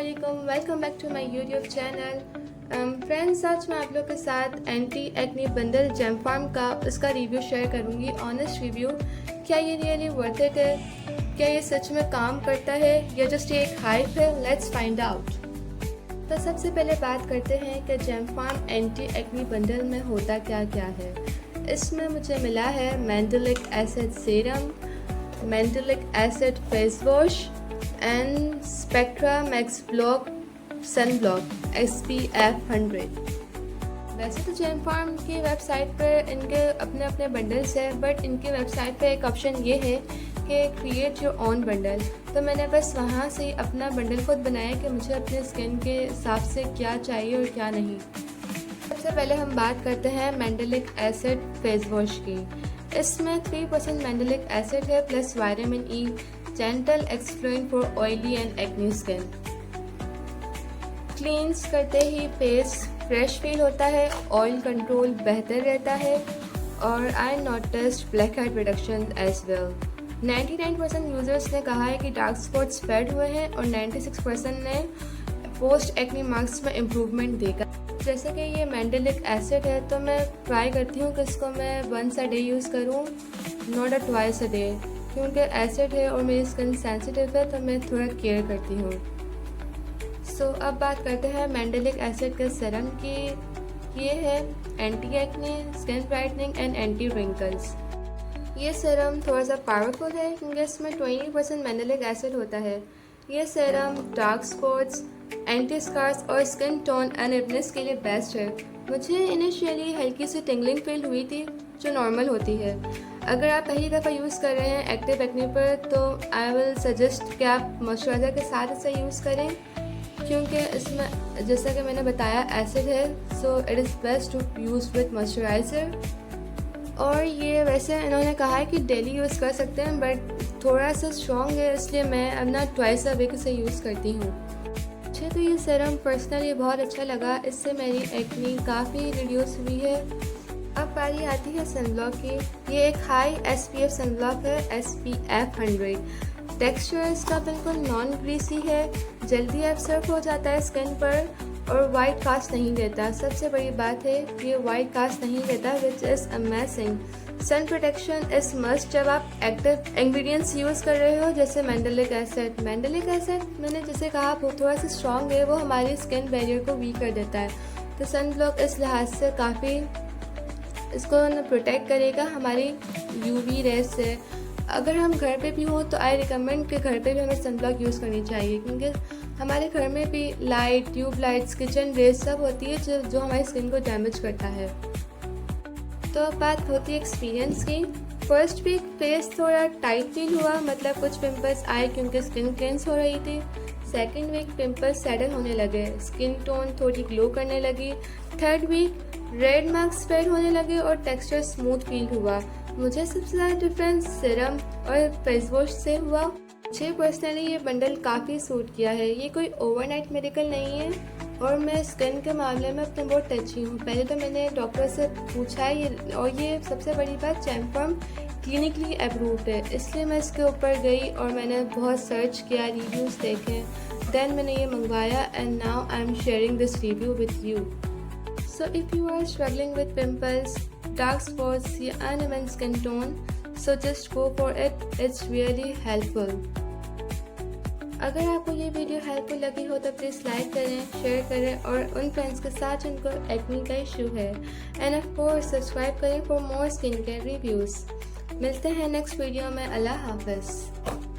अस्सलामुअलैकुम, welcome back to my YouTube channel. Friends, आज मैं आप लोग के साथ anti acne bundle gem farm का उसका रिव्यू शेयर करूंगी। ऑनेस्ट रिव्यू, क्या ये रियली वर्थ इट है? क्या ये सच में काम करता है या जस्ट एक हाइप है? Let's find out. तो सबसे पहले बात करते हैं कि जेम फार्म एंटी एक्ने बंडल में होता क्या क्या है। इसमें मुझे मिला है mandelic acid serum, mandelic acid face wash and Spectra Max block sun block SPF 100। वैसे तो जेम फार्म की वेबसाइट पर इनके अपने अपने बंडल्स है, बट इनके वेबसाइट पे एक ऑप्शन ये है कि क्रिएट योर ओन बंडल। तो मैंने बस वहाँ से अपना बंडल खुद बनाया कि मुझे अपने स्किन के हिसाब से क्या चाहिए और क्या नहीं। सबसे पहले हम बात करते हैं मैंडेलिक एसिड फेस वॉश की। इसमें 3% मैंडेलिक एसिड है plus vitamin E, gentle exfoliant for oily and acne skin. Cleanse करते ही फेस फ्रेश फील होता है, ऑयल कंट्रोल बेहतर रहता है और I noticed blackhead reduction as well. 99% users ने कहा है कि डार्क स्पॉट्स फेड हुए हैं और 96% ने पोस्ट एक्ने मार्क्स में इम्प्रूवमेंट देखा। जैसे कि ये मैंडेलिक एसिड है तो मैं ट्राई करती हूँ कि इसको मैं वंस अ डे यूज़ करूँ, not a twice a day, क्योंकि एसिड है और मेरी स्किन सेंसिटिव है तो मैं थोड़ा केयर करती हूँ। सो अब बात करते हैं मैंडेलिक एसिड के सीरम की। ये है anti acne, skin brightening and anti wrinkles. ये सीरम थोड़ा सा पावरफुल है क्योंकि इसमें 20% मैंडेलिक एसिड होता है। ये serum dark spots, anti scars और स्किन टोन अनइवनेस के लिए बेस्ट है। मुझे इनिशियली हल्की सी टिंगलिंग फील हुई थी जो नॉर्मल होती है। अगर आप पहली दफ़ा यूज़ कर रहे हैं एक्टिव एक्ने पर तो आई विल सजेस्ट कि आप मॉइस्चराइज़र के साथ इसे यूज़ करें, क्योंकि इसमें जैसा कि मैंने बताया एसिड है, so it is best to use with moisturiser. और ये वैसे इन्होंने कहा है कि डेली यूज़ कर सकते हैं, बट थोड़ा सा स्ट्रॉन्ग है इसलिए मैं अपना ट्वाइस अ वीक इसे यूज़ करती हूँ। मुझे तो ये सीरम पर्सनली बहुत अच्छा लगा, इससे मेरी एक्ने काफ़ी रिड्यूस हुई है। अब बारी आती है सनब्लॉक की। ये एक हाई SPF सनब्लॉक है, SPF 100। टेक्सचर इसका बिल्कुल नॉन ग्रीसी है, जल्दी एब्सॉर्ब हो जाता है स्किन पर और वाइट कास्ट नहीं देता। सबसे बड़ी बात है ये वाइट कास्ट नहीं देता, which is amazing. Sun protection is must जब आप एक्टिव इंग्रेडिएंट्स यूज़ कर रहे हो, जैसे मैंडेलिक एसिड। मैंडेलिक एसिड मैंने जैसे कहा वो थोड़ा सा स्ट्रॉन्ग है, वो हमारी स्किन बैरियर को वीक कर देता है। तो सन ब्लॉक इस लिहाज से काफ़ी इसको प्रोटेक्ट करेगा हमारी UV रेज से। अगर हम घर पे भी हों तो आई रिकमेंड कि घर पे भी हमें सन ब्लॉक यूज़ करनी चाहिए, क्योंकि हमारे घर में भी light, tube lights, kitchen rays सब होती है जो हमारी स्किन को डैमेज करता है। तो अब बात होती है एक्सपीरियंस की। फर्स्ट वीक फेस थोड़ा टाइट फील हुआ, मतलब कुछ पिंपल्स आए क्योंकि स्किन क्लेंस हो रही थी। सेकेंड वीक पिंपल्स सेटल होने लगे, स्किन टोन थोड़ी ग्लो करने लगी। Third week red marks fade होने लगे और टेक्सचर स्मूथ फील हुआ। मुझे सबसे ज़्यादा डिफरेंस सीरम और फेस वॉश से हुआ। मुझे पर्सनली ये बंडल काफ़ी सूट किया है। ये कोई ओवरनाइट मेडिकल नहीं है और मैं स्किन के मामले में अपने बहुत टची हूँ। पहले तो मैंने डॉक्टर से पूछा है ये सबसे बड़ी बात, जेम फार्म क्लिनिकली अप्रूव्ड है, इसलिए मैं इसके ऊपर गई और मैंने बहुत सर्च किया, रिव्यूज़ देखे, देन मैंने ये मंगवाया and now I am sharing this review with you. So if you are struggling with pimples, dark spots या uneven skin tone, so just go for it. It's really helpful. अगर आपको ये video helpful लगी हो तो please like करें, share करें और उन फ्रेंड्स के साथ जिनको एक्ने का इशू है, एंड ऑफ कोर्स सब्सक्राइब करें for more skin care reviews. मिलते हैं नेक्स्ट वीडियो में। अल्लाह हाफ़िज़।